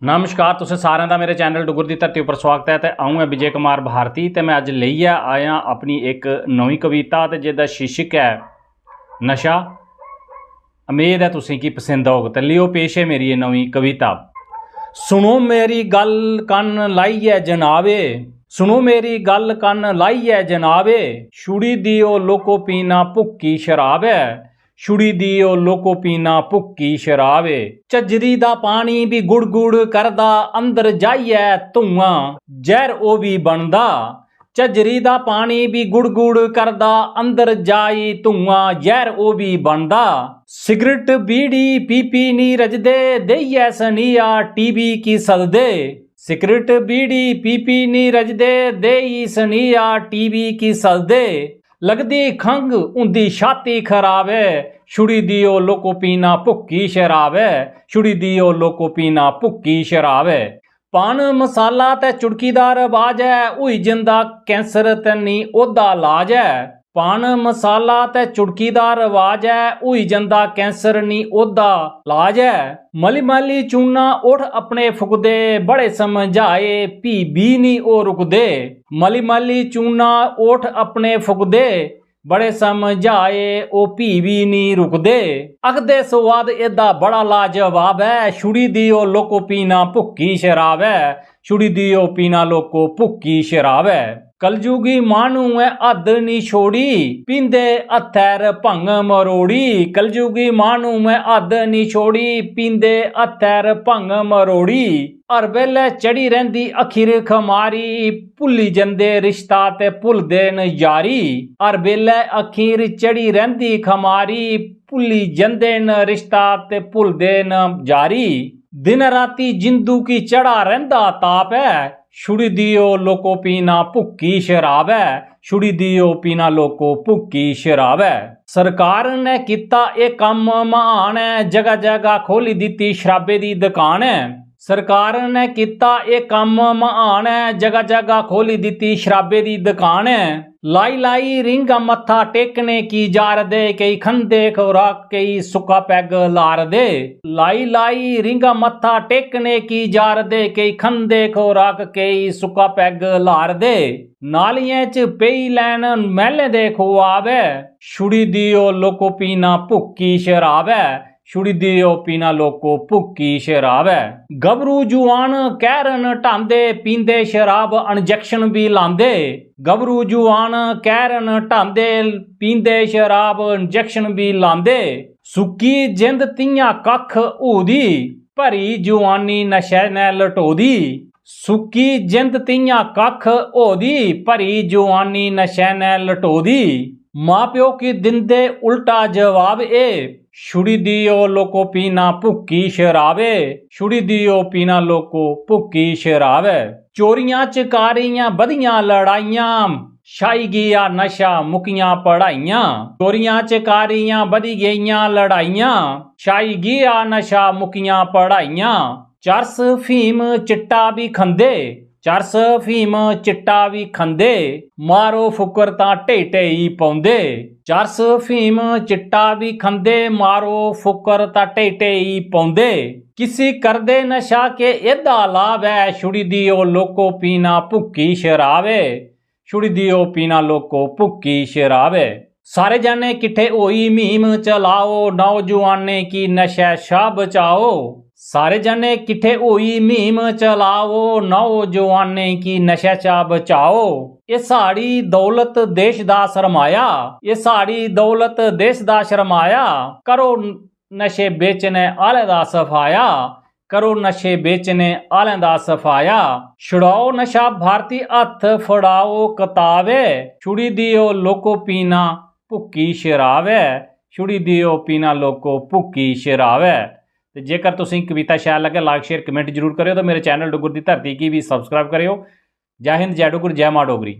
नमस्कार, तुसें सारें दा मेरे चैनल डुगर दी धरती उप्पर स्वागत है। तो आऊँ है विजय कुमार भारती ते मैं अज लेइयै आया अपनी एक नवी कविता ते जिहदा शीर्षक है नशा। उम्मीद है तुसें की पसंद होग। ते लियो पेश है मेरी ये नवी कविता। सुनो मेरी गल कन्न लाइयै जनाबे, सुनो मेरी गल कन्न लाइयै जनाबे, छुड़ी दियो लोको पीना भुक्की शराब है, छुड़ी दियो लोको पीना भुक्की शराब है। झज्जरी दा पानी भी गुड़ गुड़ करदा, अंदर जाइयै धुआं जहर ओ भी बनदा। झज्जरी दा पानी भी गुड़ गुड़ करदा, अंदर जाई धुआं जहर ओ भी बनदा। सिगरट बीड़ी पी पी नी रजदे, देइयै सनिया टीबी की सददे। सिगरट बीड़ी पी पी नी रजदे, देई सनिया टीबी की सददे। लगदी खंघ उंदी छाती खराब है, छुड़ी दियो लोको पीना भुक्की शराब है, छुड़ी दियो लोको पीना भुक्की शराब है। पान मसाला ते चुटकीदार आवाज है, हुई जिंदा कैंसर ते नी ओदा लाज है। पान मसाला ते चुटकीदार आवाज है, हुई जंदा कैंसर नी ओदा लाज है। मली मली चूना उठ अपने फुकदे, बड़े समझाए भी नी ओ रुकदे। मली मली चूना उठ अपने फुकदे, बड़े समझाए ओ भी नी रुकदे। अखदे स्वाद एदा बड़ा लाजवाब है, छुड़ी दियो लोको पीना भुक्की शराब है, छुड़ी दियो पीना लोको भुक्की शराब है। कलयुगी मानू है हद नी छोड़ी, पींदे हथैर भंग मरोड़ी। कलयुगी मानू है हद नी छोड़ी, पींदे हथैर भंग मरोड़ी। हर वेले चढ़ी रहिंदी अखीर खमारी, भुल्ली जंदे रिश्ता ते भुलदे न यारी। हर वेले अखीर चढ़ी रहिंदी खमारी, भुल्ली जंदे न रिश्ता ते भुलदे न यारी। दिन राती जिंदू की चढ़ा रहिंदा ताप है, छुड़ी दियो लोको पीना भुक्की शराब है, छुड़ी दियो पीना लोको भुक्की शराब है। सरकार ने किता एक कम महान है, जगह जगह खोली दिती शराबे दी दुकान है। सरकार ने किता एक कम महान है, जगह जगह खोली दिती शराबे दी दुकान है। लाई लाई रिंगा मत्था टेकने की जार दे, कई खंदे खुराक कई सुक्का पैग लार दे। लाई लाई रिंगा मत्था टेकने की जार दे, कई खंदे खुराक कई सुक्का पैग लार दे। नालियां च पेई लैन महले दे खुआब है, छुड़ी दियो लोको पीना भुक्की शराब है, छुड़ी दियो पीना लोको भुक्की शराब है। गबरू जुआन कैरन ढांदे, पींदे शराब इंजैक्शन भी लांदे। गबरू जुआन कैरन ढांदे, पींदे शराब इंजैक्शन भी लांदे। सुक्की जिंद तियां कख ऊदी, भरी जुआनी नशे ने लटोदी। सुक्की जिंद तियां कख ओदी, भरी जुआनी नशे ने लटोदी। मां प्यो की दिंदे उल्टा जवाब ए, छुड़ी दियो लोको पीना भुक्की शराबे, छुड़ी दियो पीना लोको भुक्की शराबे। चोरियां चकारियां बधियां लड़ाइयां, छाई गया नशा मुकियां पढ़ाइयां। चोरियां चकारियां बधी गईयां लड़ाइयां, छाई गया नशा मुकियां पढ़ाइयां। चरस फीम चिट्टा भी खंदे, चरस फीम चिट्टा भी खंदे, मारो फुकर तां ढेई ढेई पौंदे। चरस फीम चिट्टा भी खंदे, मारो फुकर तां ढेई ढेई पौंदे। किसी करदे नशा के एदा लाभ है, छुड़ी दियो लोको पीना भुक्की शराब है, छुड़ी दियो पीना लोको भुक्की शराब है। सारे जाने किट्ठे होई मुहिम चलाओ, नौजवाने की नशा शा बचाओ। सारे जने किट्ठे होई मुहिम चलाओ, नौजवाने की नशा चा बचाओ। ये साड़ी दौलत देश दा सरमाया, ये साड़ी दौलत देश दा शरमाया। करो नशे बेचने आले दा सफाया, करो नशे बेचने आले दा सफाया। छुड़ाओ नशा भारती हथ फड़ाओ कताबे, छुड़ी दियो लोको पीना भुक्की शराब है, छुड़ी दियो पीना लोको भुक्की शराब है। तो जेकर तुसीं कविता शैल लगे लाइक शेयर कमेंट जरूर करियो। तो मेरे चैनल डुगर दी धरती की भी सबसक्राइब करियो। जय हिंद, जय डुगर, जय मां डोगरी।